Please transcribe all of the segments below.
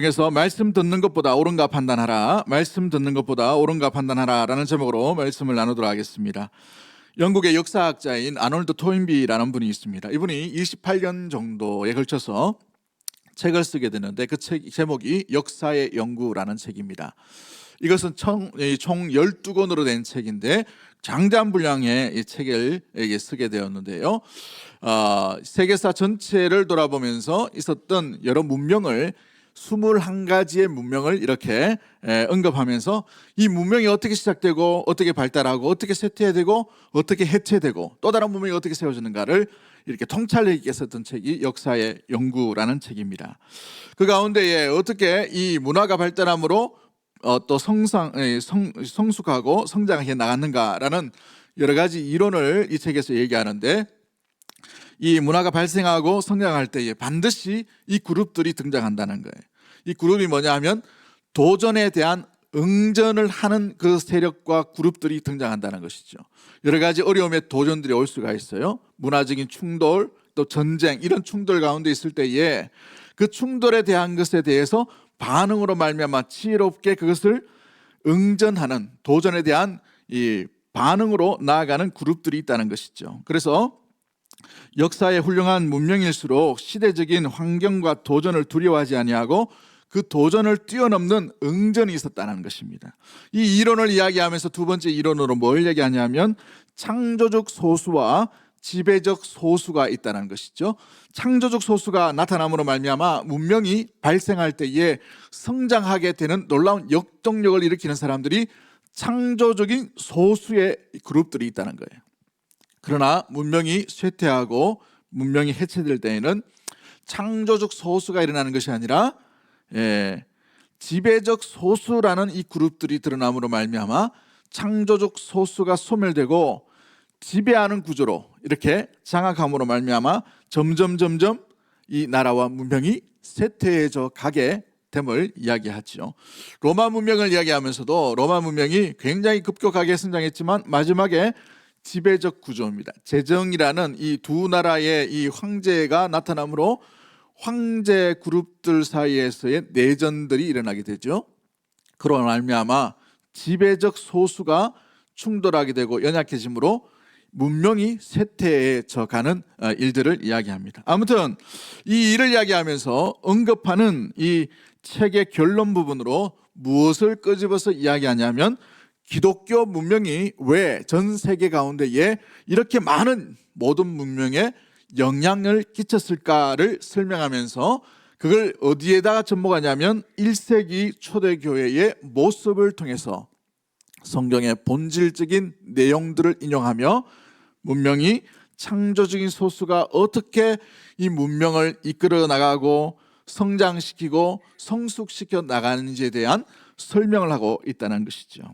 그래서 말씀 듣는 것보다 옳은가 판단하라, 말씀 듣는 것보다 옳은가 판단하라 라는 제목으로 말씀을 나누도록 하겠습니다. 영국의 역사학자인 아놀드 토인비라는 분이 있습니다. 이분이 28년 정도에 걸쳐서 책을 쓰게 되는데 그 책 제목이 역사의 연구라는 책입니다. 이것은 총 12권으로 된 책인데 장대한 분량의 이 책을 쓰게 되었는데요. 세계사 전체를 돌아보면서 있었던 여러 문명을 21가지의 문명을 이렇게 언급하면서 이 문명이 어떻게 시작되고 어떻게 발달하고 어떻게 쇠퇴되고 어떻게 해체되고 또 다른 문명이 어떻게 세워지는가를 이렇게 통찰력 있게 썼던 책이 역사의 연구라는 책입니다. 그 가운데에 어떻게 이 문화가 발달함으로 또 성숙하고 성장해 나갔는가라는 여러 가지 이론을 이 책에서 얘기하는데, 이 문화가 발생하고 성장할 때에 반드시 이 그룹들이 등장한다는 거예요. 이 그룹이 뭐냐 하면 도전에 대한 응전을 하는 그 세력과 그룹들이 등장한다는 것이죠. 여러 가지 어려움의 도전들이 올 수가 있어요. 문화적인 충돌, 또 전쟁, 이런 충돌 가운데 있을 때에 그 충돌에 대한 것에 대해서 반응으로 말미암아 지혜롭게 그것을 응전하는, 도전에 대한 이 반응으로 나아가는 그룹들이 있다는 것이죠. 그래서 역사의 훌륭한 문명일수록 시대적인 환경과 도전을 두려워하지 아니하고 그 도전을 뛰어넘는 응전이 있었다는 것입니다. 이 이론을 이야기하면서 두 번째 이론으로 뭘 얘기하냐면 창조적 소수와 지배적 소수가 있다는 것이죠. 창조적 소수가 나타남으로 말미암아 문명이 발생할 때에 성장하게 되는 놀라운 역동력을 일으키는 사람들이 창조적인 소수의 그룹들이 있다는 거예요. 그러나 문명이 쇠퇴하고 문명이 해체될 때에는 창조적 소수가 일어나는 것이 아니라 지배적 소수라는 이 그룹들이 드러남으로 말미암아 창조적 소수가 소멸되고 지배하는 구조로 이렇게 장악함으로 말미암아 점점 이 나라와 문명이 쇠퇴해져 가게 됨을 이야기하죠. 로마 문명을 이야기하면서도 로마 문명이 굉장히 급격하게 성장했지만 마지막에 지배적 구조입니다. 제정이라는 이 두 나라의 이 황제가 나타나므로 황제 그룹들 사이에서의 내전들이 일어나게 되죠. 그로 말미암아 지배적 소수가 충돌하게 되고 연약해지므로 문명이 쇠퇴해져 가는 일들을 이야기합니다. 아무튼 이 일을 이야기하면서 언급하는 이 책의 결론 부분으로 무엇을 끄집어서 이야기하냐면 기독교 문명이 왜 전 세계 가운데에 이렇게 많은 모든 문명에 영향을 끼쳤을까를 설명하면서 그걸 어디에다가 접목하냐면 1세기 초대교회의 모습을 통해서 성경의 본질적인 내용들을 인용하며 문명이 창조적인 소수가 어떻게 이 문명을 이끌어 나가고 성장시키고 성숙시켜 나가는지에 대한 설명을 하고 있다는 것이죠.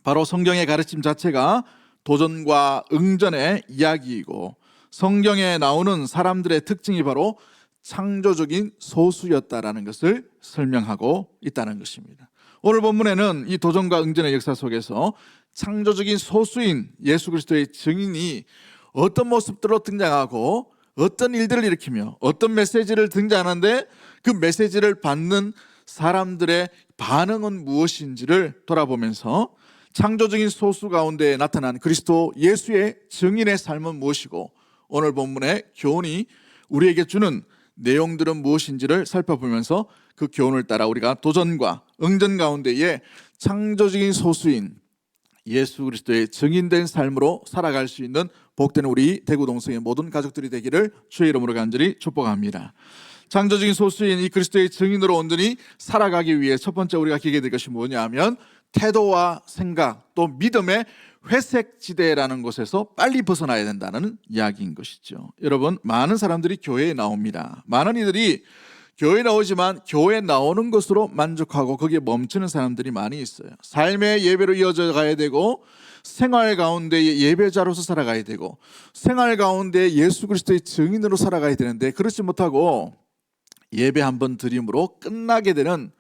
바로 성경의 가르침 자체가 도전과 응전의 이야기이고 성경에 나오는 사람들의 특징이 바로 창조적인 소수였다라는 것을 설명하고 있다는 것입니다. 오늘 본문에는 이 도전과 응전의 역사 속에서 창조적인 소수인 예수 그리스도의 증인이 어떤 모습들로 등장하고 어떤 일들을 일으키며 어떤 메시지를 등장하는데 그 메시지를 받는 사람들의 반응은 무엇인지를 돌아보면서 창조적인 소수 가운데 나타난 그리스도 예수의 증인의 삶은 무엇이고 오늘 본문의 교훈이 우리에게 주는 내용들은 무엇인지를 살펴보면서 그 교훈을 따라 우리가 도전과 응전 가운데에 창조적인 소수인 예수 그리스도의 증인된 삶으로 살아갈 수 있는 복된 우리 대구동성의 모든 가족들이 되기를 주의 이름으로 간절히 축복합니다. 창조적인 소수인 이 그리스도의 증인으로 온전히 살아가기 위해 첫 번째 우리가 기억해야 될 것이 뭐냐면 태도와 생각 또 믿음의 회색지대라는 곳에서 빨리 벗어나야 된다는 이야기인 것이죠. 여러분, 많은 사람들이 교회에 나옵니다. 많은 이들이 교회에 나오지만 교회에 나오는 것으로 만족하고 거기에 멈추는 사람들이 많이 있어요. 삶의 예배로 이어져 가야 되고 생활 가운데 예배자로서 살아가야 되고 생활 가운데 예수 그리스도의 증인으로 살아가야 되는데 그렇지 못하고 예배 한번 드림으로 끝나게 되는,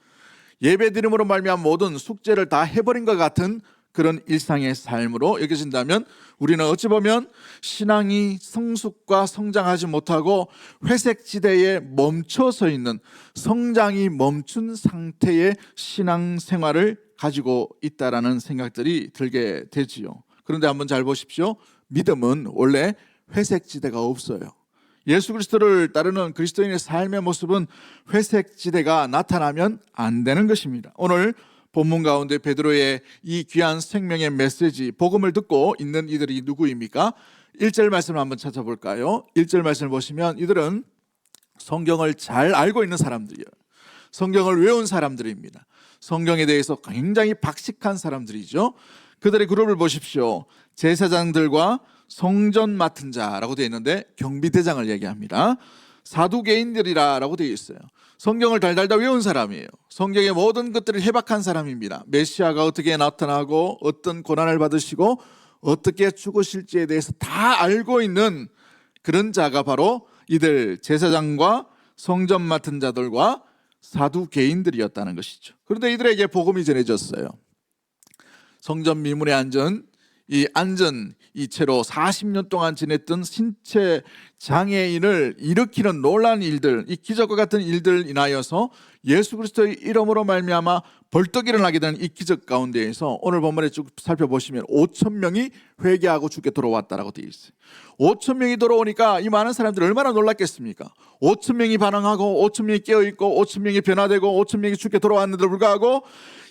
예배 드림으로 말미암아 모든 숙제를 다 해버린 것 같은 그런 일상의 삶으로 여겨진다면 우리는 어찌 보면 신앙이 성숙과 성장하지 못하고 회색지대에 멈춰서 있는, 성장이 멈춘 상태의 신앙생활을 가지고 있다라는 생각들이 들게 되지요. 그런데 한번 잘 보십시오. 믿음은 원래 회색지대가 없어요. 예수 그리스도를 따르는 그리스도인의 삶의 모습은 회색지대가 나타나면 안 되는 것입니다. 오늘 본문 가운데 베드로의 이 귀한 생명의 메시지, 복음을 듣고 있는 이들이 누구입니까? 1절 말씀을 한번 찾아볼까요? 1절 말씀을 보시면 이들은 성경을 잘 알고 있는 사람들이에요. 성경을 외운 사람들입니다. 성경에 대해서 굉장히 박식한 사람들이죠. 그들의 그룹을 보십시오. 제사장들과 성전 맡은 자라고 되어 있는데 경비대장을 얘기합니다. 사두개인들이라고 되어 있어요. 성경을 달달다 외운 사람이에요. 성경의 모든 것들을 해박한 사람입니다. 메시아가 어떻게 나타나고 어떤 고난을 받으시고 어떻게 죽으실지에 대해서 다 알고 있는 그런 자가 바로 이들 제사장과 성전 맡은 자들과 사두개인들이었다는 것이죠. 그런데 이들에게 복음이 전해졌어요. 성전 미문에 앉은 이 채로 40년 동안 지냈던 신체 장애인을 일으키는 놀라운 일들, 이 기적과 같은 일들 인하여서 예수 그리스도의 이름으로 말미암아 벌떡 일어나게 된 이 기적 가운데에서 오늘 본문에 쭉 살펴보시면 5천 명이 회개하고 주께 돌아왔다라고 되어 있어요. 5천 명이 돌아오니까 이 많은 사람들이 얼마나 놀랐겠습니까? 5천 명이 반응하고 5천 명이 깨어있고 5천 명이 변화되고 5천 명이 주께 돌아왔는데도 불구하고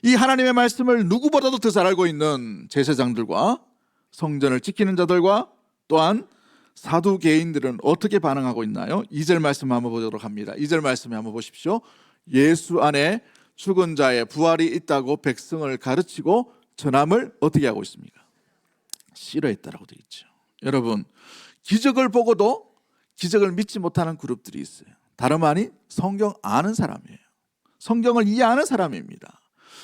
이 하나님의 말씀을 누구보다도 더 잘 알고 있는 제사장들과 성전을 지키는 자들과 또한 사두개인들은 어떻게 반응하고 있나요? 2절 말씀 한번 보도록 합니다. 2절 말씀에 한번 보십시오. 예수 안에 죽은 자의 부활이 있다고 백성을 가르치고 전함을 어떻게 하고 있습니까? 싫어했다라고 되어 있죠. 여러분, 기적을 보고도 기적을 믿지 못하는 그룹들이 있어요. 다름 아닌 성경 아는 사람이에요. 성경을 이해하는 사람입니다.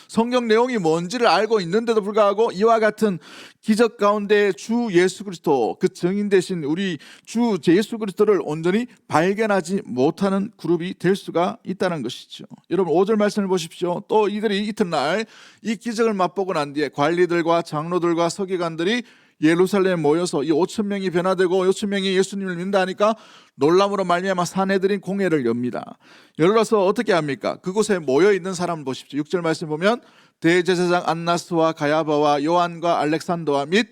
성경 내용이 뭔지를 알고 있는데도 불구하고 이와 같은 기적 가운데 주 예수 그리스도, 그 증인 되신 우리 주 예수 그리스도를 온전히 발견하지 못하는 그룹이 될 수가 있다는 것이죠. 여러분 5절 말씀을 보십시오. 또 이들이 이튿날 이 기적을 맛보고 난 뒤에 관리들과 장로들과 서기관들이 예루살렘에 모여서 이 5천 명이 변화되고 5천 명이 예수님을 믿는다 하니까 놀람으로 말미암아 사내들인 공회를 엽니다. 열어서 어떻게 합니까? 그곳에 모여 있는 사람을 보십시오. 6절 말씀 보면 대제사장 안나스와 가야바와 요한과 알렉산더와 및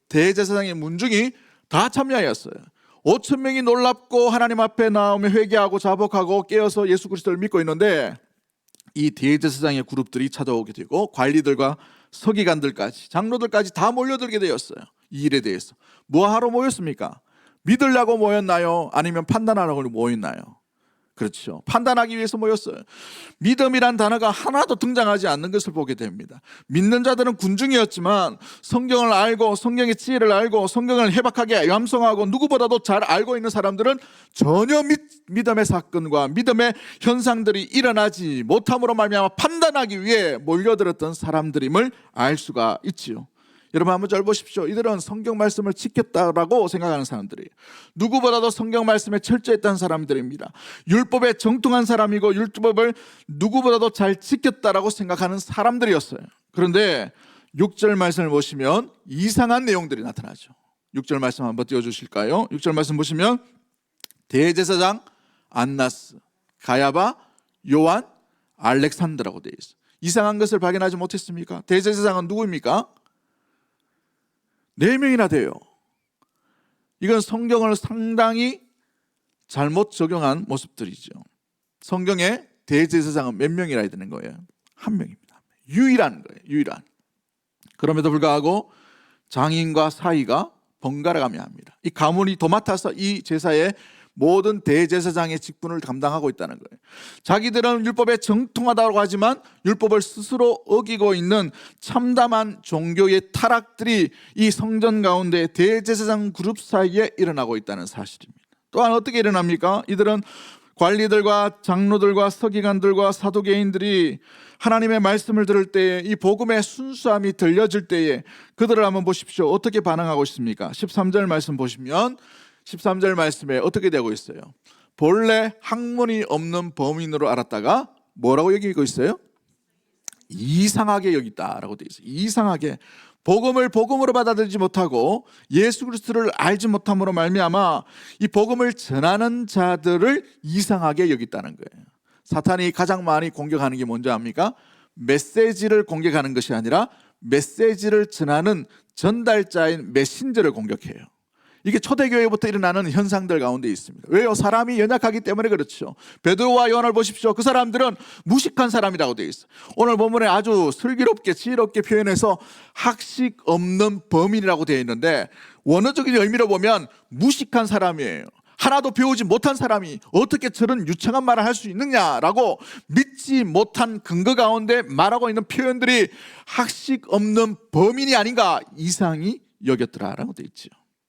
대제사장의 문중이 다 참여하였어요. 5천 명이 놀랍고 하나님 앞에 나오며 회개하고 자복하고 깨어서 예수 그리스도를 믿고 있는데 이 대제사장의 그룹들이 찾아오게 되고 관리들과 서기관들까지 장로들까지 다 몰려들게 되었어요. 이 일에 대해서 뭐하러 모였습니까? 믿으려고 모였나요? 아니면 판단하려고 모였나요? 그렇죠. 판단하기 위해서 모였어요. 믿음이란 단어가 하나도 등장하지 않는 것을 보게 됩니다. 믿는 자들은 군중이었지만 성경을 알고 성경의 지혜를 알고 성경을 해박하게 암송하고 누구보다도 잘 알고 있는 사람들은 전혀 믿음의 사건과 믿음의 현상들이 일어나지 못함으로 말미암아 판단하기 위해 몰려들었던 사람들임을 알 수가 있지요. 여러분 한번 잘 보십시오. 이들은 성경 말씀을 지켰다라고 생각하는 사람들이에요. 누구보다도 성경 말씀에 철저했던 사람들입니다. 율법에 정통한 사람이고 율법을 누구보다도 잘 지켰다라고 생각하는 사람들이었어요. 그런데 6절 말씀을 보시면 이상한 내용들이 나타나죠. 6절 말씀 한번 띄워주실까요? 6절 말씀 보시면 대제사장 안나스, 가야바, 요한, 알렉산더라고 되어 있어요. 이상한 것을 발견하지 못했습니까? 대제사장은 누구입니까? 4명이나 돼요. 이건 성경을 상당히 잘못 적용한 모습들이죠. 성경에 대제사장은 몇 명이라 해야 되는 거예요? 1명입니다. 유일한 거예요. 유일한. 그럼에도 불구하고 장인과 사위가 번갈아가며 합니다. 이 가문이 도맡아서 이 제사의 모든 대제사장의 직분을 감당하고 있다는 거예요. 자기들은 율법에 정통하다고 하지만 율법을 스스로 어기고 있는 참담한 종교의 타락들이 이 성전 가운데 대제사장 그룹 사이에 일어나고 있다는 사실입니다. 또한 어떻게 일어납니까? 이들은 관리들과 장로들과 서기관들과 사두개인들이 하나님의 말씀을 들을 때에 이 복음의 순수함이 들려질 때에 그들을 한번 보십시오. 어떻게 반응하고 있습니까? 13절 말씀 보시면 13절 말씀에 어떻게 되고 있어요? 본래 학문이 없는 범인으로 알았다가 뭐라고 여기고 있어요? 이상하게 여기다라고 되어 있어요. 이상하게 복음을 복음으로 받아들이지 못하고 예수 그리스도를 알지 못함으로 말미암아 이 복음을 전하는 자들을 이상하게 여겼다는 거예요. 사탄이 가장 많이 공격하는 게 뭔지 압니까? 메시지를 공격하는 것이 아니라 메시지를 전하는 전달자인 메신저를 공격해요. 이게 초대교회부터 일어나는 현상들 가운데 있습니다. 왜요? 사람이 연약하기 때문에 그렇죠. 베드로와 요한을 보십시오. 그 사람들은 무식한 사람이라고 되어 있어요. 오늘 본문에 아주 슬기롭게 지혜롭게 표현해서 학식 없는 범인이라고 되어 있는데 원어적인 의미로 보면 무식한 사람이에요. 하나도 배우지 못한 사람이 어떻게 저런 유창한 말을 할 수 있느냐라고 믿지 못한 근거 가운데 말하고 있는 표현들이 학식 없는 범인이 아닌가 이상히 여겼더라라고 되어 있죠.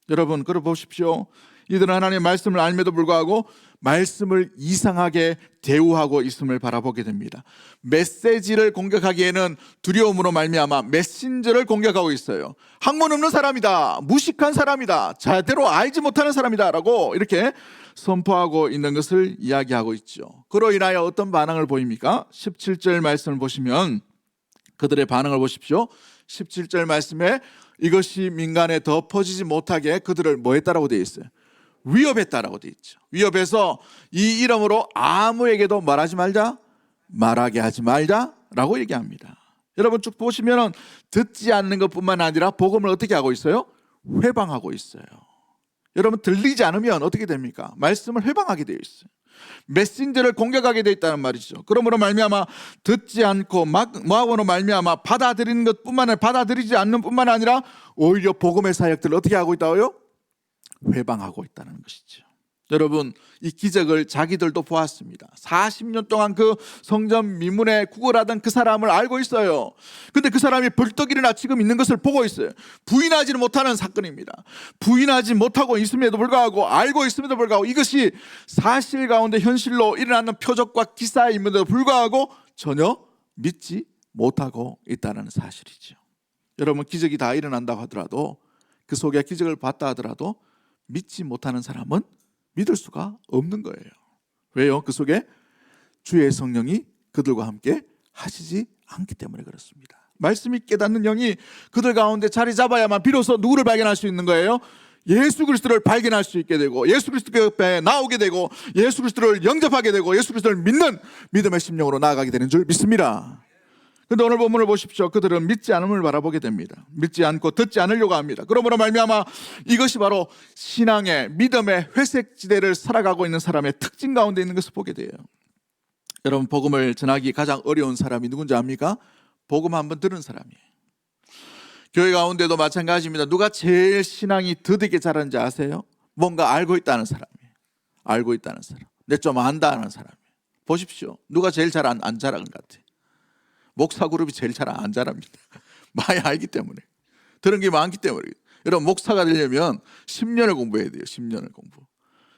여러분 그걸 보십시오. 이들은 하나님의 말씀을 알면도 불구하고 말씀을 이상하게 대우하고 있음을 바라보게 됩니다. 메시지를 공격하기에는 두려움으로 말미암아 메신저를 공격하고 있어요. 학문 없는 사람이다, 무식한 사람이다, 제대로 알지 못하는 사람이다 라고 이렇게 선포하고 있는 것을 이야기하고 있죠. 그로 인하여 어떤 반응을 보입니까? 17절 말씀을 보시면 그들의 반응을 보십시오. 17절 말씀에 이것이 민간에 더 퍼지지 못하게 그들을 뭐 했다라고 되어 있어요? 위협했다라고 되어 있죠. 위협해서 이 이름으로 아무에게도 말하지 말자, 말하게 하지 말자라고 얘기합니다. 여러분 쭉 보시면 듣지 않는 것뿐만 아니라 복음을 어떻게 하고 있어요? 회방하고 있어요. 여러분 들리지 않으면 어떻게 됩니까? 말씀을 회방하게 되어 있어요. 메신저를 공격하게 되어 있다는 말이죠. 그러므로 말미암아 듣지 않고 모함으로 말미암아 받아들이는 것뿐만 아니라 받아들이지 않는 뿐만 아니라 오히려 복음의 사역들을 어떻게 하고 있다고요? 회방하고 있다는 것이죠. 여러분 이 기적을 자기들도 보았습니다. 40년 동안 그 성전 미문에 구걸하던 그 사람을 알고 있어요. 근데 그 사람이 벌떡 일어나 지금 있는 것을 보고 있어요. 부인하지는 못하는 사건입니다. 부인하지 못하고 있음에도 불구하고 알고 있음에도 불구하고 이것이 사실 가운데 현실로 일어나는 표적과 기사임에도 불구하고 전혀 믿지 못하고 있다는 사실이죠. 여러분 기적이 다 일어난다고 하더라도 그 속에 기적을 봤다 하더라도 믿지 못하는 사람은 믿을 수가 없는 거예요. 왜요? 그 속에 주의 성령이 그들과 함께 하시지 않기 때문에 그렇습니다. 말씀이 깨닫는 영이 그들 가운데 자리 잡아야만 비로소 누구를 발견할 수 있는 거예요? 예수 그리스도를 발견할 수 있게 되고 예수 그리스도 옆에 나오게 되고 예수 그리스도를 영접하게 되고 예수 그리스도를 믿는 믿음의 심령으로 나아가게 되는 줄 믿습니다. 그런데 오늘 본문을 보십시오. 그들은 믿지 않음을 바라보게 됩니다. 믿지 않고 듣지 않으려고 합니다. 그러므로 말미암아 이것이 바로 신앙의 믿음의 회색지대를 살아가고 있는 사람의 특징 가운데 있는 것을 보게 돼요. 여러분 복음을 전하기 가장 어려운 사람이 누군지 압니까? 복음 한번 들은 사람이에요. 교회 가운데도 마찬가지입니다. 누가 제일 신앙이 더디게 자라는지 아세요? 뭔가 알고 있다는 사람이에요. 알고 있다는 사람. 내 좀 안다는 사람이에요. 보십시오. 누가 제일 잘 안 자라는 것 같아요? 목사 그룹이 제일 잘 안 자랍니다. 많이 알기 때문에. 들은 게 많기 때문에. 여러분 목사가 되려면 10년을 공부해야 돼요. 10년을 공부.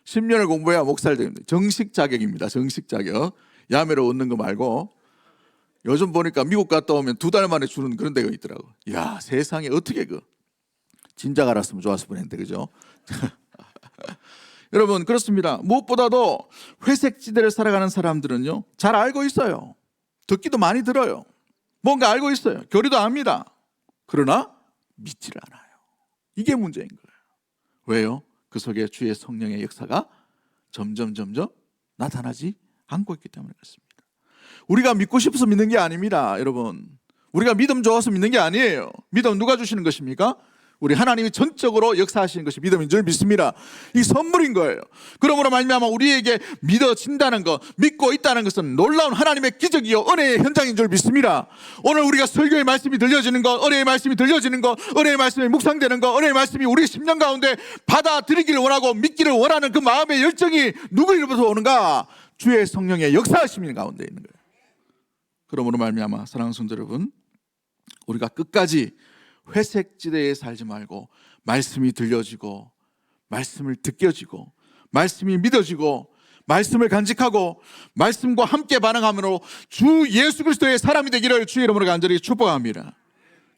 10년을 공부해야 목사를 됩니다. 정식 자격입니다. 정식 자격. 야매로 얻는 거 말고. 요즘 보니까 미국 갔다 오면 2달 만에 주는 그런 데가 있더라고. 야 세상에 어떻게 진작 알았으면 좋았을 뻔했는데 그죠? 여러분 그렇습니다. 무엇보다도 회색지대를 살아가는 사람들은요 잘 알고 있어요. 듣기도 많이 들어요. 뭔가 알고 있어요. 교리도 압니다. 그러나 믿지를 않아요. 이게 문제인 거예요. 왜요? 그 속에 주의 성령의 역사가 점점 나타나지 않고 있기 때문에 그렇습니다. 우리가 믿고 싶어서 믿는 게 아닙니다. 여러분 우리가 믿음 좋아서 믿는 게 아니에요. 믿음 누가 주시는 것입니까? 우리 하나님이 전적으로 역사하시는 것이 믿음인 줄 믿습니다. 이 선물인 거예요. 그러므로 말미암아 우리에게 믿어진다는 것, 믿고 있다는 것은 놀라운 하나님의 기적이요 은혜의 현장인 줄 믿습니다. 오늘 우리가 설교의 말씀이 들려지는 것, 은혜의 말씀이 들려지는 것, 은혜의 말씀이 묵상되는 것, 은혜의 말씀이 우리 심령 가운데 받아들이기를 원하고 믿기를 원하는 그 마음의 열정이 누구로부터 오는가? 주의 성령의 역사하심인 가운데 있는 거예요. 그러므로 말미암아 사랑하는 성도 여러분, 우리가 끝까지 회색지대에 살지 말고 말씀이 들려지고 말씀을 듣겨지고 말씀이 믿어지고 말씀을 간직하고 말씀과 함께 반응함으로 주 예수 그리스도의 사람이 되기를 주의 이름으로 간절히 축복합니다.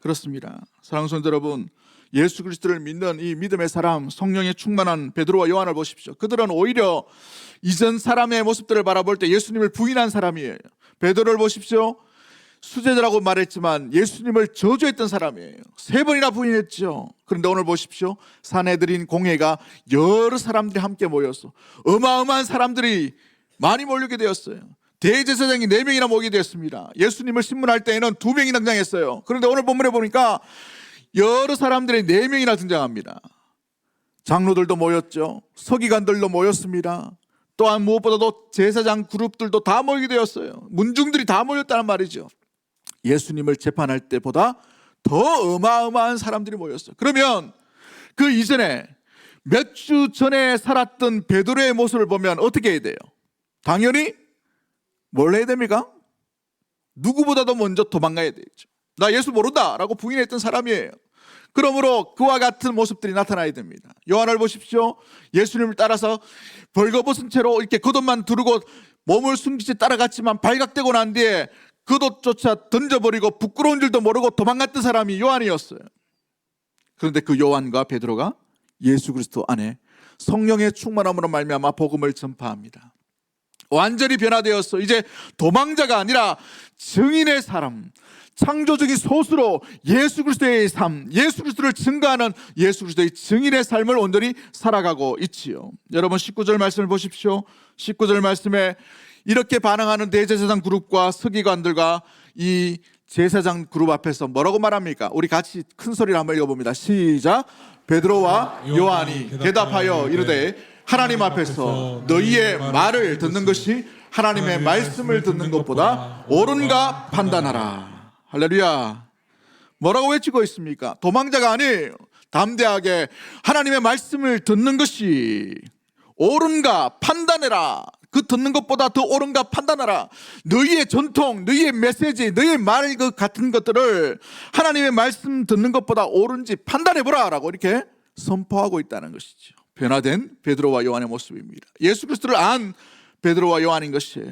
그렇습니다. 사랑하는 성도 여러분, 예수 그리스도를 믿는 이 믿음의 사람, 성령에 충만한 베드로와 요한을 보십시오. 그들은 오히려 이전 사람의 모습들을 바라볼 때 예수님을 부인한 사람이에요. 베드로를 보십시오. 수제자라고 말했지만 예수님을 저주했던 사람이에요. 3번이나 부인했죠. 그런데 오늘 보십시오. 사내들인 공회가 여러 사람들이 함께 모여서 어마어마한 사람들이 많이 몰리게 되었어요. 대제사장이 4명이나 모이게 되었습니다. 예수님을 신문할 때에는 2명이 등장했어요. 그런데 오늘 본문에 보니까 여러 사람들이 4명이나 등장합니다. 장로들도 모였죠. 서기관들도 모였습니다. 또한 무엇보다도 제사장 그룹들도 다 모이게 되었어요. 문중들이 다 모였다는 말이죠. 예수님을 재판할 때보다 더 어마어마한 사람들이 모였어요. 그러면 그 이전에 몇 주 전에 살았던 베드로의 모습을 보면 어떻게 해야 돼요? 당연히 뭘 해야 됩니까? 누구보다도 먼저 도망가야 되죠. 나 예수 모른다 라고 부인했던 사람이에요. 그러므로 그와 같은 모습들이 나타나야 됩니다. 요한을 보십시오. 예수님을 따라서 벌거벗은 채로 이렇게 겉옷만 두르고 몸을 숨기지 따라갔지만 발각되고 난 뒤에 겉옷조차 던져버리고 부끄러운 줄도 모르고 도망갔던 사람이 요한이었어요. 그런데 그 요한과 베드로가 예수 그리스도 안에 성령의 충만함으로 말미암아 복음을 전파합니다. 완전히 변화되었어. 이제 도망자가 아니라 증인의 사람, 창조적인 소수로 예수 그리스도의 삶, 예수 그리스도를 증거하는 예수 그리스도의 증인의 삶을 온전히 살아가고 있지요. 여러분 19절 말씀을 보십시오. 19절 말씀에 이렇게 반응하는 대제사장 그룹과 서기관들과 이 제사장 그룹 앞에서 뭐라고 말합니까? 우리 같이 큰 소리로 한번 읽어봅니다. 시작. 베드로와 요한이 대답하여 이르되 하나님 앞에서 너희의 말을 듣는 것이 하나님의 말씀을 듣는 것보다 옳은가 판단하라. 할렐루야. 뭐라고 외치고 있습니까? 도망자가 아니에요. 담대하게 하나님의 말씀을 듣는 것이 옳은가 판단해라. 그 듣는 것보다 더 옳은가 판단하라. 너희의 전통, 너희의 메시지, 너희의 말 그 같은 것들을 하나님의 말씀 듣는 것보다 옳은지 판단해보라 라고 이렇게 선포하고 있다는 것이죠. 변화된 베드로와 요한의 모습입니다. 예수 그리스도를 안 베드로와 요한인 것이에요.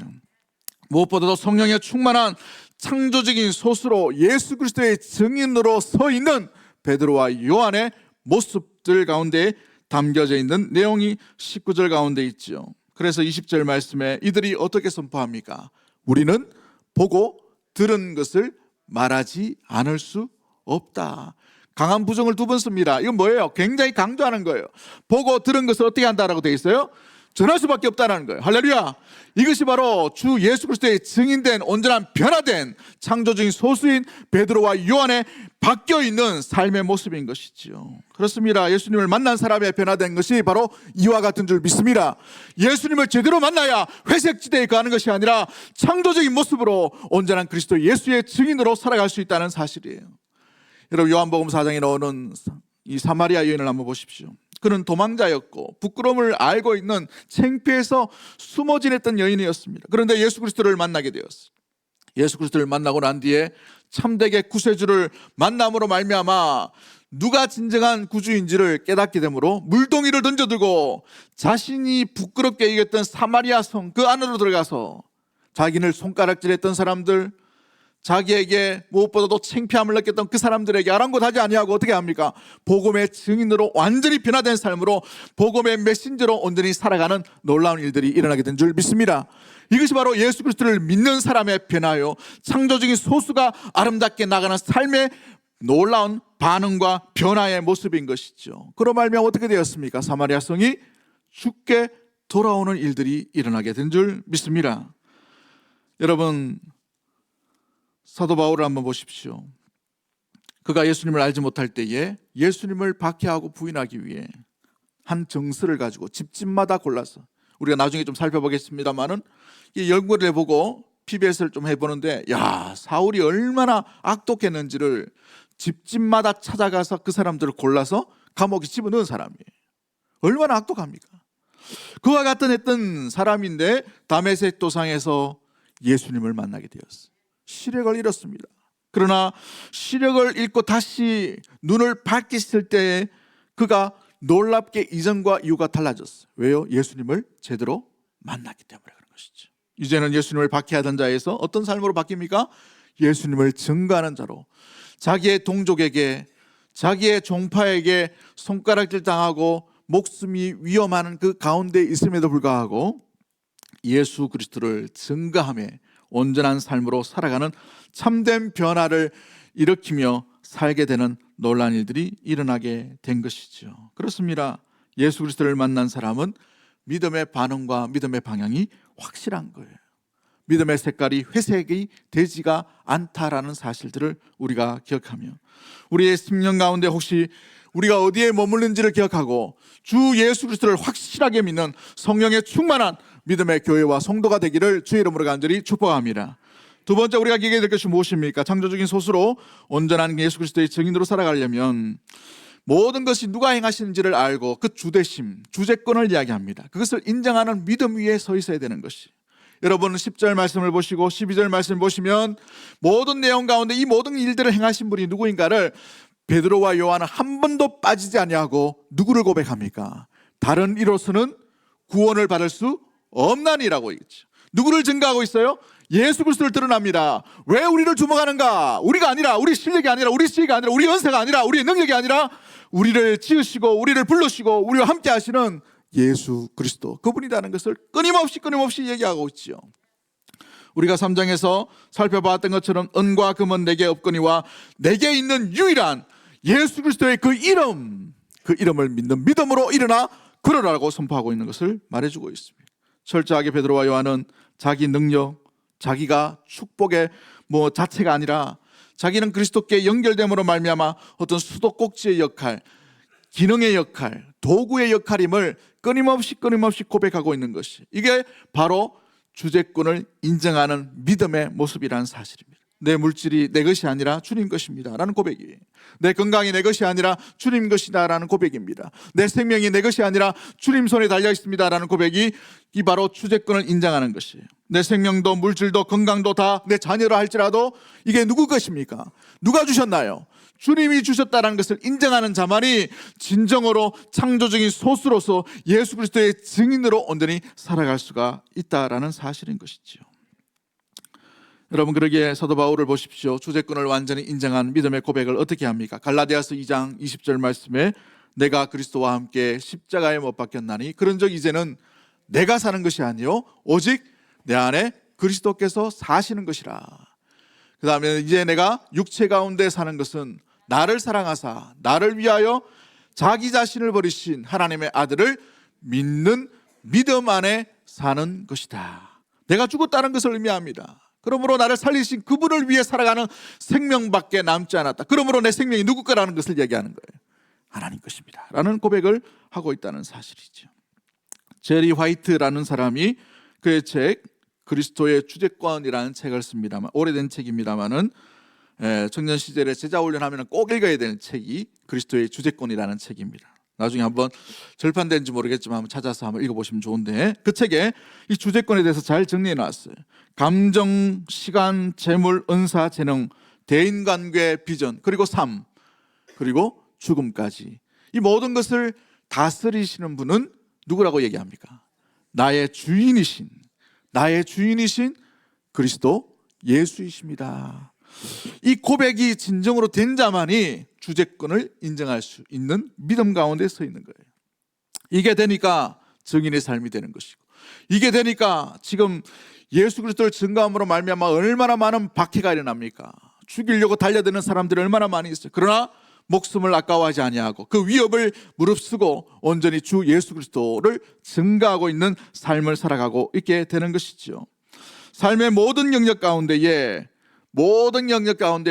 무엇보다도 성령의 충만한 창조적인 소수로 예수 그리스도의 증인으로 서 있는 베드로와 요한의 모습들 가운데 담겨져 있는 내용이 19절 가운데 있죠. 그래서 20절 말씀에 이들이 어떻게 선포합니까? 우리는 보고 들은 것을 말하지 않을 수 없다. 강한 부정을 2번 씁니다. 이건 뭐예요? 굉장히 강조하는 거예요. 보고 들은 것을 어떻게 한다라고 되어 있어요? 전할 수밖에 없다는 거예요. 할렐루야. 이것이 바로 주 예수 그리스도의 증인된 온전한 변화된 창조적인 소수인 베드로와 요한의 바뀌어있는 삶의 모습인 것이지요. 그렇습니다. 예수님을 만난 사람의 변화된 것이 바로 이와 같은 줄 믿습니다. 예수님을 제대로 만나야 회색지대에 거하는 것이 아니라 창조적인 모습으로 온전한 그리스도 예수의 증인으로 살아갈 수 있다는 사실이에요. 여러분 요한복음 4장에 나오는 이 사마리아 여인을 한번 보십시오. 그는 도망자였고 부끄러움을 알고 있는 창피해서 숨어 지냈던 여인이었습니다. 그런데 예수 그리스도를 만나게 되었어요. 예수 그리스도를 만나고 난 뒤에 참되게 구세주를 만남으로 말미암아 누가 진정한 구주인지를 깨닫게 되므로 물동이를 던져들고 자신이 부끄럽게 여겼던 사마리아 성 그 안으로 들어가서 자기를 손가락질했던 사람들, 자기에게 무엇보다도 창피함을 느꼈던 그 사람들에게 아랑곳하지 아니하고 어떻게 합니까? 복음의 증인으로 완전히 변화된 삶으로 복음의 메신저로 온전히 살아가는 놀라운 일들이 일어나게 된 줄 믿습니다. 이것이 바로 예수 그리스도를 믿는 사람의 변화요, 창조적인 소수가 아름답게 나가는 삶의 놀라운 반응과 변화의 모습인 것이죠. 그로 말미암아 어떻게 되었습니까? 사마리아 성이 죽게 돌아오는 일들이 일어나게 된 줄 믿습니다. 여러분 사도 바울을 한번 보십시오. 그가 예수님을 알지 못할 때에 예수님을 박해하고 부인하기 위해 한 정서를 가지고 집집마다 골라서 우리가 나중에 좀 살펴보겠습니다만은 이 연구를 해보고 PBS를 좀 해보는데 야 사울이 얼마나 악독했는지를 집집마다 찾아가서 그 사람들을 골라서 감옥에 집어넣은 사람이에요. 얼마나 악독합니까? 그와 같은 했던 사람인데 다메섹 도상에서 예수님을 만나게 되었어요. 시력을 잃었습니다. 그러나 시력을 잃고 다시 눈을 밝혔을 때 그가 놀랍게 이전과 이유가 달라졌어요. 왜요? 예수님을 제대로 만났기 때문에 그런 것이죠. 이제는 예수님을 박해하던 자에서 어떤 삶으로 바뀝니까? 예수님을 증거하는 자로, 자기의 동족에게, 자기의 종파에게 손가락질 당하고 목숨이 위험한 그 가운데 있음에도 불구하고 예수 그리스도를 증거하며 온전한 삶으로 살아가는 참된 변화를 일으키며 살게 되는 놀라운 일들이 일어나게 된 것이죠. 그렇습니다. 예수 그리스도를 만난 사람은 믿음의 반응과 믿음의 방향이 확실한 거예요. 믿음의 색깔이 회색이 되지가 않다라는 사실들을 우리가 기억하며, 우리의 심령 가운데 혹시 우리가 어디에 머물는지를 기억하고 주 예수 그리스도를 확실하게 믿는 성령의 충만한 믿음의 교회와 성도가 되기를 주의 이름으로 간절히 축복합니다. 두 번째 우리가 기억해야 될 것이 무엇입니까? 창조적인 소수로 온전한 예수 그리스도의 증인으로 살아가려면 모든 것이 누가 행하시는지를 알고 그 주대심, 주재권을 이야기합니다. 그것을 인정하는 믿음 위에 서 있어야 되는 것이, 여러분 10절 말씀을 보시고 12절 말씀을 보시면 모든 내용 가운데 이 모든 일들을 행하신 분이 누구인가를 베드로와 요한은 한 번도 빠지지 아니하고 누구를 고백합니까? 다른 이로서는 구원을 받을 수 없나니라고 얘기했죠. 누구를 증거하고 있어요? 예수 그리스도를 드러납니다. 왜 우리를 주목하는가? 우리가 아니라, 우리 실력이 아니라, 우리 지혜가 아니라, 우리 연세가 아니라, 우리의 능력이 아니라 우리를 지으시고 우리를 부르시고 우리와 함께 하시는 예수 그리스도, 그분이라는 것을 끊임없이 얘기하고 있죠. 우리가 3장에서 살펴봤던 것처럼 은과 금은 내게 없거니와 내게 있는 유일한 예수 그리스도의 그 이름, 그 이름을 믿는 믿음으로 일어나 걸어라고 선포하고 있는 것을 말해주고 있습니다. 철저하게 베드로와 요한은 자기 능력, 자기가 축복의 자체가 아니라 자기는 그리스도께 연결됨으로 말미암아 어떤 수도꼭지의 역할, 기능의 역할, 도구의 역할임을 끊임없이 고백하고 있는 것이, 이게 바로 주재권을 인정하는 믿음의 모습이라는 사실입니다. 내 물질이 내 것이 아니라 주님 것입니다 라는 고백이에요. 내 건강이 내 것이 아니라 주님 것이다 라는 고백입니다. 내 생명이 내 것이 아니라 주님 손에 달려 있습니다 라는 고백이 이 바로 주재권을 인정하는 것이에요. 내 생명도 물질도 건강도 다 내 자녀라 할지라도 이게 누구 것입니까? 누가 주셨나요? 주님이 주셨다는 것을 인정하는 자만이 진정으로 창조적인 소수로서 예수 그리스도의 증인으로 온전히 살아갈 수가 있다라는 사실인 것이죠. 여러분, 그러기에 사도 바울을 보십시오. 주재권을 완전히 인정한 믿음의 고백을 어떻게 합니까? 갈라디아서 2장 20절 말씀에 내가 그리스도와 함께 십자가에 못 박혔나니 그런즉 이제는 내가 사는 것이 아니요 오직 내 안에 그리스도께서 사시는 것이라. 그 다음에 이제 내가 육체 가운데 사는 것은 나를 사랑하사 나를 위하여 자기 자신을 버리신 하나님의 아들을 믿는 믿음 안에 사는 것이다. 내가 죽었다는 것을 의미합니다. 그러므로 나를 살리신 그분을 위해 살아가는 생명밖에 남지 않았다. 그러므로 내 생명이 누구 거라는 것을 얘기하는 거예요. 하나님 것입니다 라는 고백을 하고 있다는 사실이죠. 제리 화이트라는 사람이 그의 책 그리스도의 주재권이라는 책을 씁니다만, 오래된 책입니다만은 청년 시절에 제자 훈련하면 꼭 읽어야 되는 책이 그리스도의 주재권이라는 책입니다. 나중에 한번 절판된지 모르겠지만 한번 찾아서 한번 읽어보시면 좋은데, 그 책에 이 주재권에 대해서 잘 정리해 놨어요. 감정, 시간, 재물, 은사, 재능, 대인관계, 비전, 그리고 삶, 그리고 죽음까지 이 모든 것을 다스리시는 분은 누구라고 얘기합니까? 나의 주인이신 그리스도 예수이십니다. 이 고백이 진정으로 된 자만이 주재권을 인정할 수 있는 믿음 가운데 서 있는 거예요. 이게 되니까 증인의 삶이 되는 것이고, 이게 되니까 지금 예수 그리스도를 증거함으로 말미암아 얼마나 많은 박해가 일어납니까? 죽이려고 달려드는 사람들이 얼마나 많이 있어요. 그러나 목숨을 아까워하지 아니하고 그 위협을 무릅쓰고 온전히 주 예수 그리스도를 증거하고 있는 삶을 살아가고 있게 되는 것이죠. 삶의 모든 영역 가운데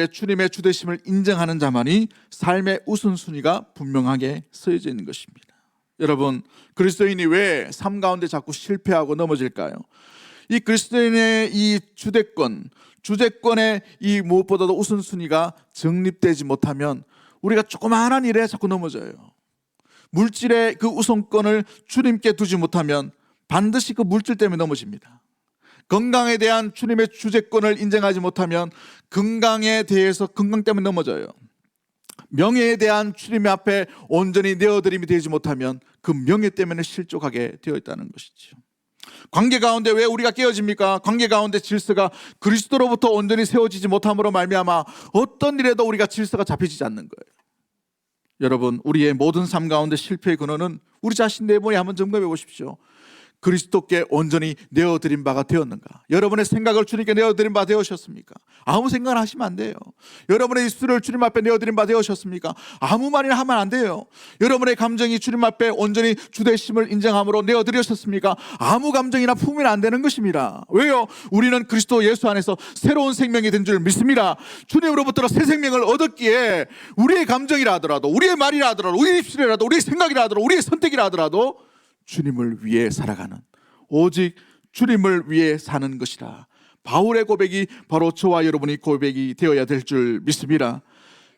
주님의 주되심을 인정하는 자만이 삶의 우선순위가 분명하게 서여져 있는 것입니다. 여러분, 그리스도인이 왜 삶 가운데 자꾸 실패하고 넘어질까요? 이 그리스도인의 이 주재권의 이 무엇보다도 우선순위가 정립되지 못하면 우리가 조그마한 일에 자꾸 넘어져요. 물질의 그 우선권을 주님께 두지 못하면 반드시 그 물질 때문에 넘어집니다. 건강에 대한 주님의 주재권을 인정하지 못하면 건강에 대해서 건강 때문에 넘어져요. 명예에 대한 주님의 앞에 온전히 내어드림이 되지 못하면 그 명예 때문에 실족하게 되어 있다는 것이죠. 관계 가운데 왜 우리가 깨어집니까? 관계 가운데 질서가 그리스도로부터 온전히 세워지지 못함으로 말미암아 어떤 일에도 우리가 질서가 잡혀지지 않는 거예요. 여러분, 우리의 모든 삶 가운데 실패의 근원은 우리 자신 내부에 한번 점검해 보십시오. 그리스도께 온전히 내어드린 바가 되었는가? 여러분의 생각을 주님께 내어드린 바 되으셨습니까? 아무 생각을 하시면 안 돼요. 여러분의 입술을 주님 앞에 내어드린 바 되으셨습니까? 아무 말이나 하면 안 돼요. 여러분의 감정이 주님 앞에 온전히 주되심을 인정함으로 내어드렸었습니까? 아무 감정이나 품으면 안 되는 것입니다. 왜요? 우리는 그리스도 예수 안에서 새로운 생명이 된 줄 믿습니다. 주님으로부터 새 생명을 얻었기에 우리의 감정이라 하더라도, 우리의 말이라 하더라도, 우리의 입술이라도, 우리의 생각이라 하더라도, 우리의 선택이라 하더라도 주님을 위해 살아가는, 오직 주님을 위해 사는 것이라. 바울의 고백이 바로 저와 여러분의 고백이 되어야 될 줄 믿습니다.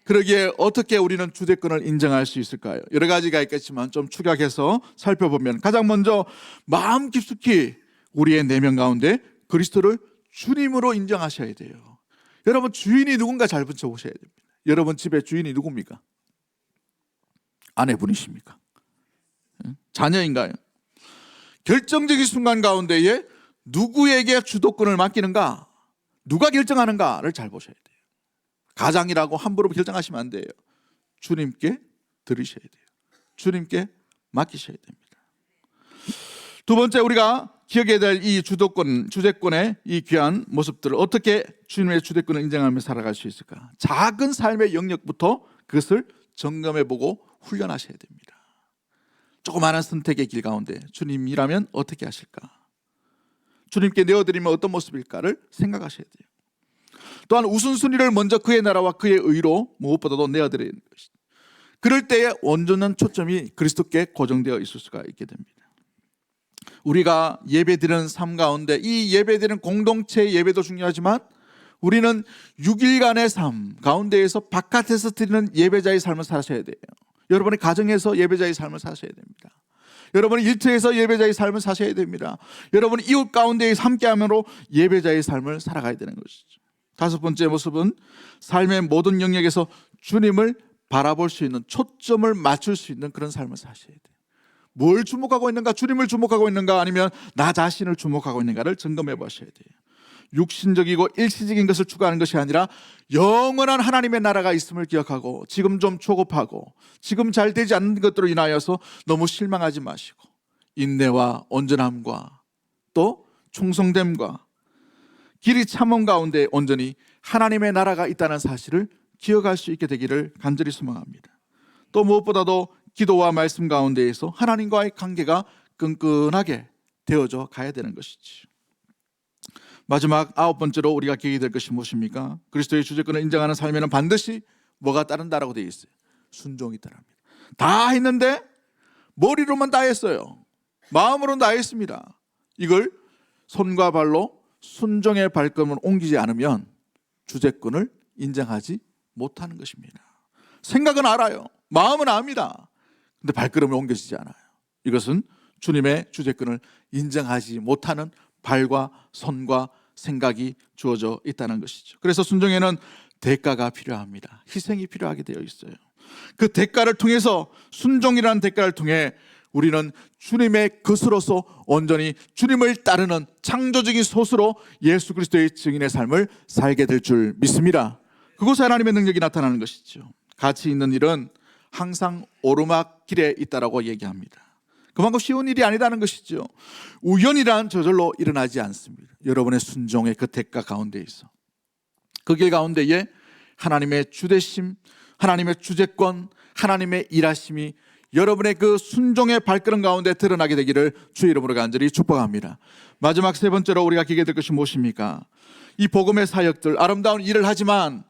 그러기에 어떻게 우리는 주대권을 인정할 수 있을까요? 여러 가지가 있겠지만 좀 축약해서 살펴보면, 가장 먼저 마음 깊숙이 우리의 내면 가운데 그리스도를 주님으로 인정하셔야 돼요. 여러분, 주인이 누군가 잘 붙여보셔야 됩니다. 여러분 집에 주인이 누굽니까? 아내분이십니까? 자녀인가요? 결정적인 순간 가운데에 누구에게 주도권을 맡기는가, 누가 결정하는가를 잘 보셔야 돼요. 가장이라고 함부로 결정하시면 안 돼요. 주님께 드리셔야 돼요. 주님께 맡기셔야 됩니다. 두 번째, 우리가 기억해야 될 이 주재권의 이 귀한 모습들을 어떻게 주님의 주재권을 인정하며 살아갈 수 있을까? 작은 삶의 영역부터 그것을 점검해보고 훈련하셔야 됩니다. 조그마한 선택의 길 가운데 주님이라면 어떻게 하실까? 주님께 내어드리면 어떤 모습일까를 생각하셔야 돼요. 또한 우선순위를 먼저 그의 나라와 그의 의로 무엇보다도 내어드리는 것이죠. 그럴 때에 온전한 초점이 그리스도께 고정되어 있을 수가 있게 됩니다. 우리가 예배드리는 삶 가운데 이 예배드리는 공동체 예배도 중요하지만 우리는 6일간의 삶 가운데에서 바깥에서 드리는 예배자의 삶을 사셔야 돼요. 여러분의 가정에서 예배자의 삶을 사셔야 됩니다. 여러분의 일터에서 예배자의 삶을 사셔야 됩니다. 여러분의 이웃 가운데 함께함으로 예배자의 삶을 살아가야 되는 것이죠. 다섯 번째 모습은 삶의 모든 영역에서 주님을 바라볼 수 있는, 초점을 맞출 수 있는 그런 삶을 사셔야 돼요. 뭘 주목하고 있는가? 주님을 주목하고 있는가? 아니면 나 자신을 주목하고 있는가를 점검해 보셔야 돼요. 육신적이고 일시적인 것을 추구하는 것이 아니라 영원한 하나님의 나라가 있음을 기억하고, 지금 좀 조급하고 지금 잘 되지 않는 것들로 인하여서 너무 실망하지 마시고, 인내와 온전함과 또 충성됨과 길이 참음 가운데 온전히 하나님의 나라가 있다는 사실을 기억할 수 있게 되기를 간절히 소망합니다. 또 무엇보다도 기도와 말씀 가운데에서 하나님과의 관계가 끈끈하게 되어져 가야 되는 것이지. 마지막 아홉 번째로 우리가 기억이 될 것이 무엇입니까? 그리스도의 주재권을 인정하는 삶에는 반드시 뭐가 따른다라고 되어 있어요? 순종이 따릅니다. 다 했는데 머리로만 다 했어요. 마음으로는 다 했습니다. 이걸 손과 발로 순종의 발걸음을 옮기지 않으면 주재권을 인정하지 못하는 것입니다. 생각은 알아요. 마음은 압니다. 근데 발걸음을 옮겨지지 않아요. 이것은 주님의 주재권을 인정하지 못하는 발과 손과 생각이 주어져 있다는 것이죠. 그래서 순종에는 대가가 필요합니다. 희생이 필요하게 되어 있어요. 그 대가를 통해서, 순종이라는 대가를 통해 우리는 주님의 것으로서 온전히 주님을 따르는 창조적인 소스로 예수 그리스도의 증인의 삶을 살게 될 줄 믿습니다. 그곳에 하나님의 능력이 나타나는 것이죠. 가치 있는 일은 항상 오르막길에 있다라고 얘기합니다. 그만큼 쉬운 일이 아니라는 것이죠. 우연이란 저절로 일어나지 않습니다. 여러분의 순종의 그 대가 가운데 있어 그 길 가운데에 하나님의 주대심, 하나님의 주재권, 하나님의 일하심이 여러분의 그 순종의 발걸음 가운데 드러나게 되기를 주의 이름으로 간절히 축복합니다. 마지막 세 번째로 우리가 기게 될 것이 무엇입니까? 이 복음의 사역들, 아름다운 일을 하지만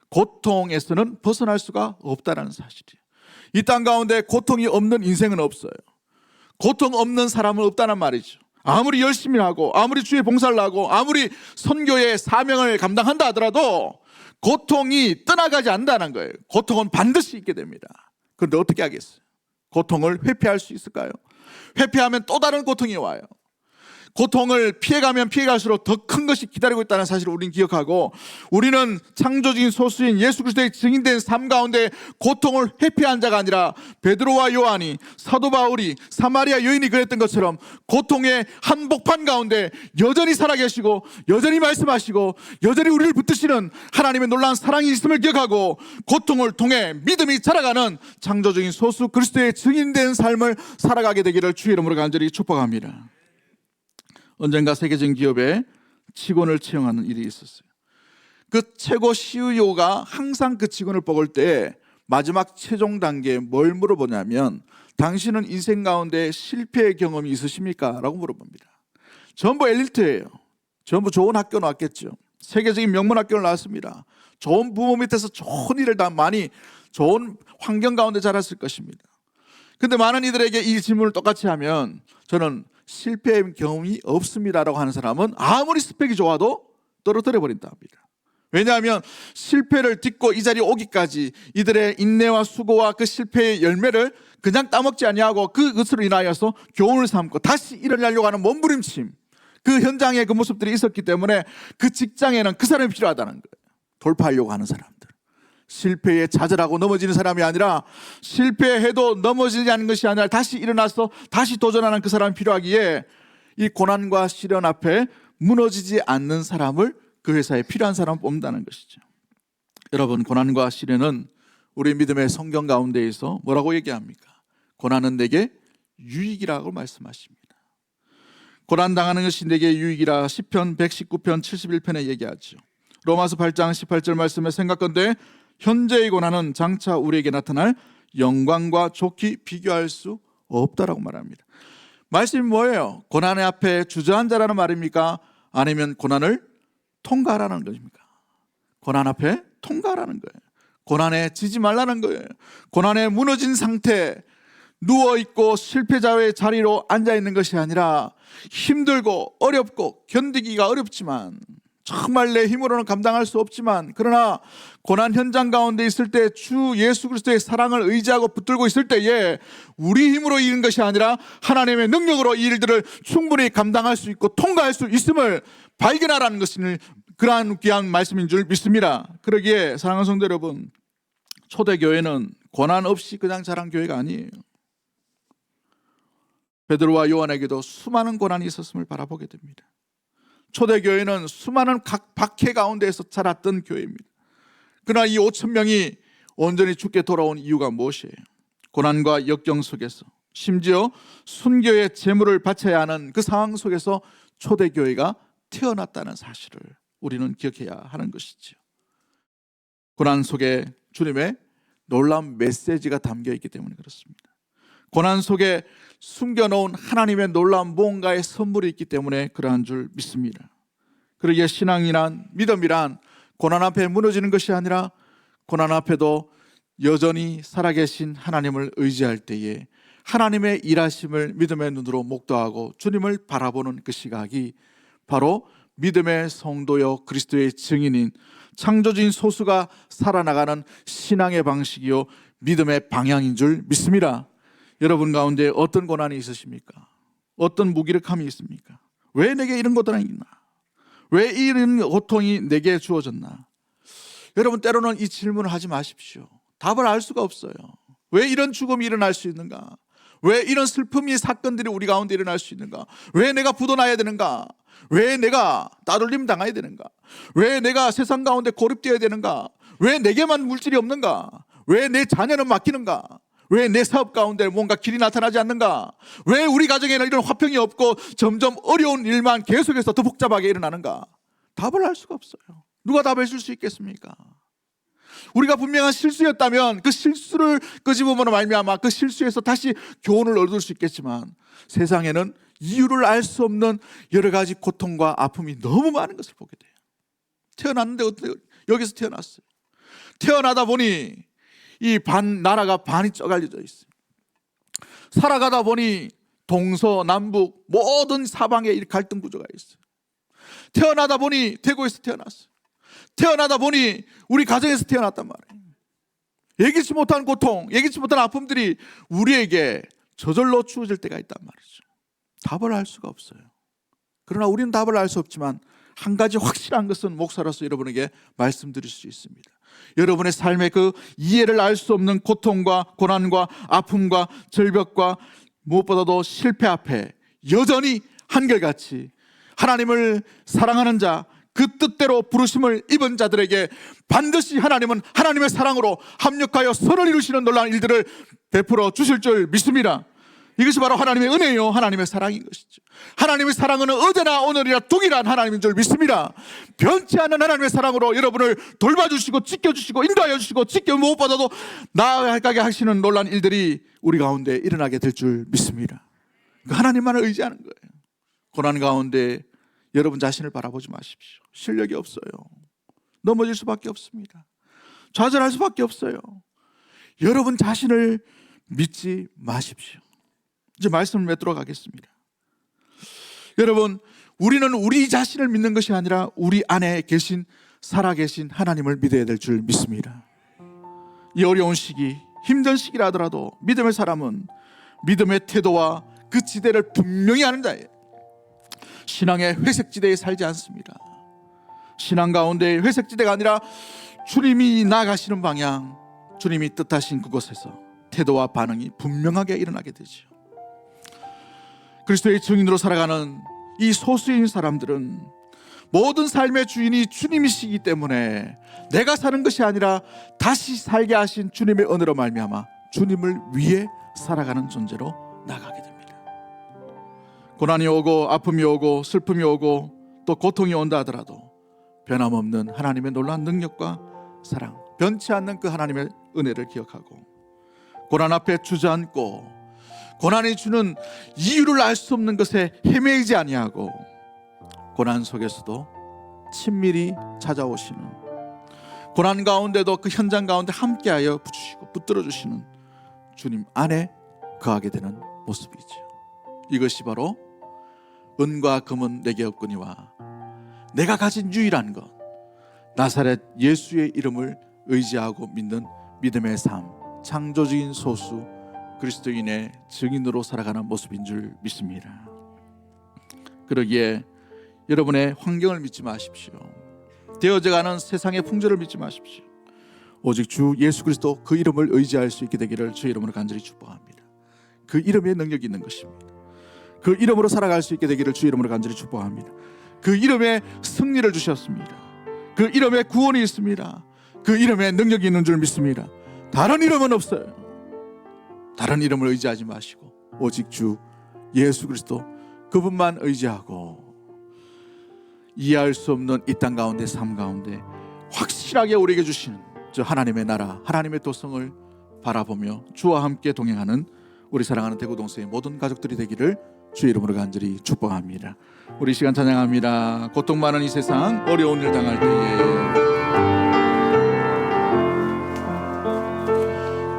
고통에서는 벗어날 수가 없다는 사실이에요. 이 땅 가운데 고통이 없는 인생은 없어요. 고통 없는 사람은 없다는 말이죠. 아무리 열심히 하고 아무리 주의 봉사를 하고 아무리 선교의 사명을 감당한다 하더라도 고통이 떠나가지 않는다는 거예요. 고통은 반드시 있게 됩니다. 그런데 어떻게 하겠어요? 고통을 회피할 수 있을까요? 회피하면 또 다른 고통이 와요. 고통을 피해가면 피해갈수록 더 큰 것이 기다리고 있다는 사실을 우리는 기억하고, 우리는 창조적인 소수인 예수 그리스도의 증인된 삶 가운데 고통을 회피한 자가 아니라 베드로와 요한이, 사도 바울이, 사마리아 여인이 그랬던 것처럼 고통의 한복판 가운데 여전히 살아계시고 여전히 말씀하시고 여전히 우리를 붙드시는 하나님의 놀라운 사랑이 있음을 기억하고 고통을 통해 믿음이 자라가는 창조적인 소수 그리스도의 증인된 삶을 살아가게 되기를 주의 이름으로 간절히 축복합니다. 언젠가 세계적인 기업에 직원을 채용하는 일이 있었어요. 그 최고 CEO가 항상 그 직원을 뽑을 때 마지막 최종 단계에 뭘 물어보냐면 당신은 인생 가운데 실패의 경험이 있으십니까? 라고 물어봅니다. 전부 엘리트예요. 전부 좋은 학교 나왔겠죠. 세계적인 명문 학교를 나왔습니다. 좋은 부모 밑에서 좋은 일을 다 많이 좋은 환경 가운데 자랐을 것입니다. 근데 많은 이들에게 이 질문을 똑같이 하면 저는 실패의 경험이 없습니다라고 하는 사람은 아무리 스펙이 좋아도 떨어뜨려 버린다 합니다. 왜냐하면 실패를 딛고 이 자리에 오기까지 이들의 인내와 수고와 그 실패의 열매를 그냥 따먹지 아니하고 그것으로 인하여서 교훈을 삼고 다시 일어나려고 하는 몸부림침, 그 현장에 그 모습들이 있었기 때문에 그 직장에는 그 사람이 필요하다는 거예요. 돌파하려고 하는 사람들. 실패에 좌절하고 넘어지는 사람이 아니라 실패해도 넘어지지 않는 것이 아니라 다시 일어나서 다시 도전하는 그 사람이 필요하기에 이 고난과 시련 앞에 무너지지 않는 사람을 그 회사에 필요한 사람을 뽑는다는 것이죠. 여러분, 고난과 시련은 우리 믿음의 성경 가운데에서 뭐라고 얘기합니까? 고난은 내게 유익이라고 말씀하십니다. 고난당하는 것이 내게 유익이라 시편 119편 71편에 얘기하죠. 로마서 8장 18절 말씀에 생각건대 현재의 고난은 장차 우리에게 나타날 영광과 좋게 비교할 수 없다라고 말합니다. 말씀이 뭐예요? 고난의 앞에 주저앉아라는 말입니까? 아니면 고난을 통과하라는 것입니까? 고난 앞에 통과하라는 거예요. 고난에 지지 말라는 거예요. 고난에 무너진 상태, 누워있고 실패자의 자리로 앉아있는 것이 아니라 힘들고 어렵고 견디기가 어렵지만 정말 내 힘으로는 감당할 수 없지만 그러나 고난 현장 가운데 있을 때 주 예수 그리스도의 사랑을 의지하고 붙들고 있을 때에 우리 힘으로 이기는 것이 아니라 하나님의 능력으로 이 일들을 충분히 감당할 수 있고 통과할 수 있음을 발견하라는 것을 그러한 귀한 말씀인 줄 믿습니다. 그러기에 사랑하는 성도 여러분, 초대교회는 고난 없이 그냥 자란 교회가 아니에요. 베드로와 요한에게도 수많은 고난이 있었음을 바라보게 됩니다. 초대교회는 수많은 각 박해 가운데에서 자랐던 교회입니다. 그러나 이 5천 명이 온전히 주께 돌아온 이유가 무엇이에요? 고난과 역경 속에서 심지어 순교의 제물을 바쳐야 하는 그 상황 속에서 초대교회가 태어났다는 사실을 우리는 기억해야 하는 것이죠. 고난 속에 주님의 놀라운 메시지가 담겨 있기 때문에 그렇습니다. 고난 속에 숨겨놓은 하나님의 놀라운 무언가의 선물이 있기 때문에 그러한 줄 믿습니다. 그러기에 신앙이란, 믿음이란 고난 앞에 무너지는 것이 아니라 고난 앞에도 여전히 살아계신 하나님을 의지할 때에 하나님의 일하심을 믿음의 눈으로 목도하고 주님을 바라보는 그 시각이 바로 믿음의 성도여 그리스도의 증인인 창조주인 소수가 살아나가는 신앙의 방식이요 믿음의 방향인 줄 믿습니다. 여러분 가운데 어떤 고난이 있으십니까? 어떤 무기력함이 있습니까? 왜 내게 이런 고통이 있나? 왜 이런 고통이 내게 주어졌나? 여러분, 때로는 이 질문을 하지 마십시오. 답을 알 수가 없어요. 왜 이런 죽음이 일어날 수 있는가? 왜 이런 슬픔이 사건들이 우리 가운데 일어날 수 있는가? 왜 내가 부도나야 되는가? 왜 내가 따돌림 당해야 되는가? 왜 내가 세상 가운데 고립되어야 되는가? 왜 내게만 물질이 없는가? 왜 내 자녀는 맡기는가? 왜 내 사업 가운데 뭔가 길이 나타나지 않는가? 왜 우리 가정에는 이런 화평이 없고 점점 어려운 일만 계속해서 더 복잡하게 일어나는가? 답을 알 수가 없어요. 누가 답을 줄 수 있겠습니까? 우리가 분명한 실수였다면 그 실수를 끄집어보는 말미암아 그 실수에서 다시 교훈을 얻을 수 있겠지만 세상에는 이유를 알 수 없는 여러 가지 고통과 아픔이 너무 많은 것을 보게 돼요. 태어났는데 어떻게 여기서 태어났어요? 태어나다 보니 이 나라가 반이 쪼갈려져 있어요. 살아가다 보니 동서남북 모든 사방에 이 갈등 구조가 있어요. 태어나다 보니 대구에서 태어났어요. 태어나다 보니 우리 가정에서 태어났단 말이에요. 예기치 못한 고통, 예기치 못한 아픔들이 우리에게 저절로 주어질 때가 있단 말이죠. 답을 알 수가 없어요. 그러나 우리는 답을 알 수 없지만 한 가지 확실한 것은 목사로서 여러분에게 말씀드릴 수 있습니다. 여러분의 삶의 그 이해를 알 수 없는 고통과 고난과 아픔과 절벽과 무엇보다도 실패 앞에 여전히 한결같이 하나님을 사랑하는 자, 그 뜻대로 부르심을 입은 자들에게 반드시 하나님은 하나님의 사랑으로 합력하여 선을 이루시는 놀라운 일들을 베풀어 주실 줄 믿습니다. 이것이 바로 하나님의 은혜요, 하나님의 사랑인 것이죠. 하나님의 사랑은 어제나 오늘이나 동일한 하나님인 줄 믿습니다. 변치 않는 하나님의 사랑으로 여러분을 돌봐주시고 지켜주시고 인도하여 주시고 무엇보다도 나아가게 하시는 놀라운 일들이 우리 가운데 일어나게 될 줄 믿습니다. 하나님만을 의지하는 거예요. 고난 가운데 여러분 자신을 바라보지 마십시오. 실력이 없어요. 넘어질 수밖에 없습니다. 좌절할 수밖에 없어요. 여러분 자신을 믿지 마십시오. 이제 말씀을 맺도록 하겠습니다. 여러분, 우리는 우리 자신을 믿는 것이 아니라 우리 안에 계신 살아계신 하나님을 믿어야 될 줄 믿습니다. 이 어려운 시기, 힘든 시기라 하더라도 믿음의 사람은 믿음의 태도와 그 지대를 분명히 아는 자예요. 신앙의 회색지대에 살지 않습니다. 신앙 가운데 회색지대가 아니라 주님이 나아가시는 방향, 주님이 뜻하신 그곳에서 태도와 반응이 분명하게 일어나게 되죠. 그리스도의 증인으로 살아가는 이 소수인 사람들은 모든 삶의 주인이 주님이시기 때문에 내가 사는 것이 아니라 다시 살게 하신 주님의 은혜로 말미암아 주님을 위해 살아가는 존재로 나가게 됩니다. 고난이 오고 아픔이 오고 슬픔이 오고 또 고통이 온다 하더라도 변함없는 하나님의 놀라운 능력과 사랑, 변치 않는 그 하나님의 은혜를 기억하고 고난 앞에 주저앉고 고난이 주는 이유를 알 수 없는 것에 헤매이지 아니하고 고난 속에서도 친밀히 찾아오시는, 고난 가운데도 그 현장 가운데 함께하여 주시고 붙들어 주시는 주님 안에 거하게 되는 모습이죠. 이것이 바로 은과 금은 내게 없거니와 내가 가진 유일한 것, 나사렛 예수의 이름을 의지하고 믿는 믿음의 삶, 창조적인 소수 그리스도인의 증인으로 살아가는 모습인 줄 믿습니다. 그러기에 여러분의 환경을 믿지 마십시오. 되어져가는 세상의 풍조를 믿지 마십시오. 오직 주 예수 그리스도 그 이름을 의지할 수 있게 되기를 주 이름으로 간절히 축복합니다. 그 이름에 능력이 있는 것입니다. 그 이름으로 살아갈 수 있게 되기를 주 이름으로 간절히 축복합니다. 그 이름에 승리를 주셨습니다. 그 이름에 구원이 있습니다. 그 이름에 능력이 있는 줄 믿습니다. 다른 이름은 없어요. 다른 이름을 의지하지 마시고 오직 주 예수 그리스도 그분만 의지하고 이해할 수 없는 이 땅 가운데 삶 가운데 확실하게 우리에게 주시는 저 하나님의 나라, 하나님의 도성을 바라보며 주와 함께 동행하는 우리 사랑하는 대구동서의 모든 가족들이 되기를 주 이름으로 간절히 축복합니다. 우리 시간 찬양합니다. 고통 많은 이 세상 어려운 일 당할 때에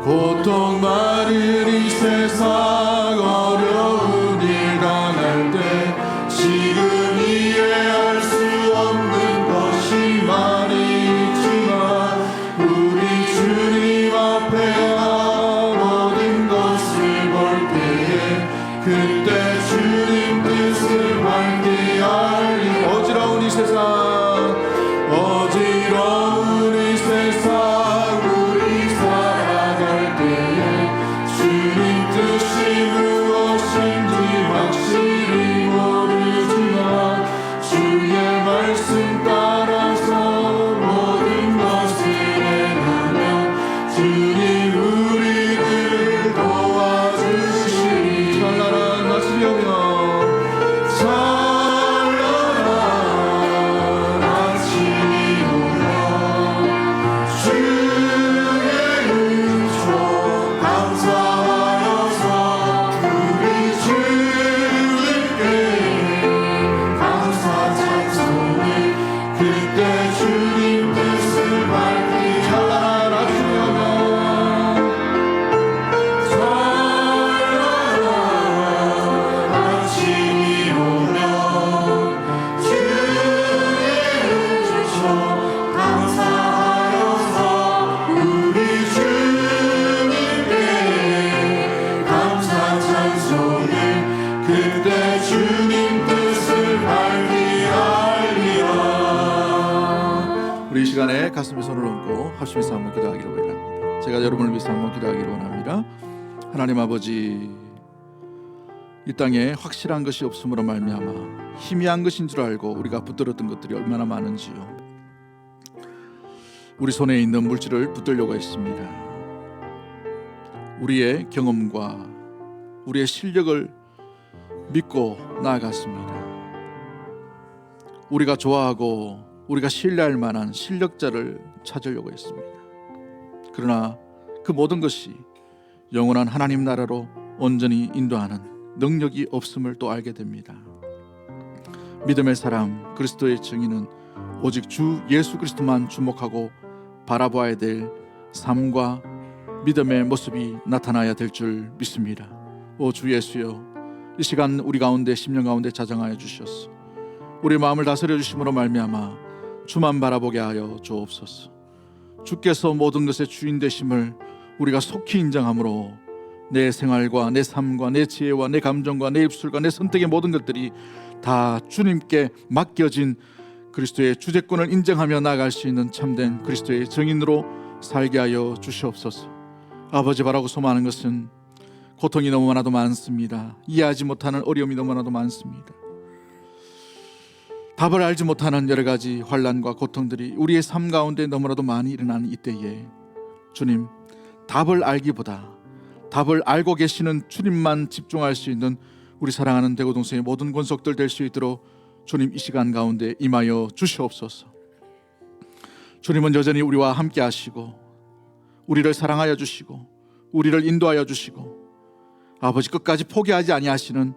고통 많은 이 세상 어려운 일 당할 때 지금 이해할 수 없는 것이 많이 있지만 우리 주님 앞에 모든 것을 볼 때에 그때 주님 뜻을 밝게 알리. 어지러운 이 세상, 어지러운 이 세상 가슴에 손을 얹고 합심해서 한번 기도하기를 원합니다. 제가 여러분을 위해서 한번 기도하기를 원합니다. 하나님 아버지, 이 땅에 확실한 것이 없음으로 말미암아 희미한 것인 줄 알고 우리가 붙들었던 것들이 얼마나 많은지요. 우리 손에 있는 물질을 붙들려고 했습니다. 우리의 경험과 우리의 실력을 믿고 나아갔습니다. 우리가 좋아하고 우리가 신뢰할 만한 실력자를 찾으려고 했습니다. 그러나 그 모든 것이 영원한 하나님 나라로 온전히 인도하는 능력이 없음을 또 알게 됩니다. 믿음의 사람, 그리스도의 증인은 오직 주 예수 그리스도만 주목하고 바라보아야 될 삶과 믿음의 모습이 나타나야 될 줄 믿습니다. 오 주 예수여, 이 시간 우리 가운데 심령 가운데 자정하여 주시옵소서. 우리 마음을 다스려 주심으로 말미암아 주만 바라보게 하여 주옵소서. 주께서 모든 것의 주인 되심을 우리가 속히 인정함으로 내 생활과 내 삶과 내 지혜와 내 감정과 내 입술과 내 선택의 모든 것들이 다 주님께 맡겨진 그리스도의 주재권을 인정하며 나아갈 수 있는 참된 그리스도의 증인으로 살게 하여 주시옵소서. 아버지, 바라고 소망하는 것은 고통이 너무나도 많습니다. 이해하지 못하는 어려움이 너무나도 많습니다. 답을 알지 못하는 여러 가지 환난과 고통들이 우리의 삶 가운데 너무나도 많이 일어나는 이때에 주님, 답을 알기보다 답을 알고 계시는 주님만 집중할 수 있는 우리 사랑하는 대구동성의 모든 권속들 될 수 있도록 주님 이 시간 가운데 임하여 주시옵소서. 주님은 여전히 우리와 함께 하시고 우리를 사랑하여 주시고 우리를 인도하여 주시고 아버지 끝까지 포기하지 아니하시는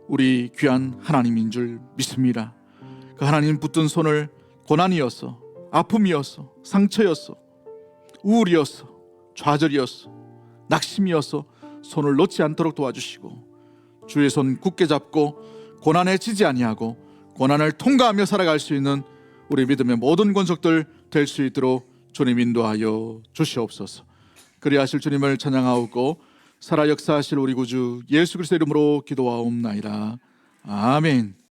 우리 귀한 하나님인 줄 믿습니다. 그 하나님 붙든 손을 고난이었어, 아픔이었어, 상처였어, 우울이었어, 좌절이었어, 낙심이었어 손을 놓지 않도록 도와주시고 주의 손 굳게 잡고 고난에 지지 아니하고 고난을 통과하며 살아갈 수 있는 우리 믿음의 모든 권속들 될 수 있도록 주님 인도하여 주시옵소서. 그리하실 주님을 찬양하옵고 살아 역사하실 우리 구주 예수 그리스도의 이름으로 기도하옵나이다. 아멘.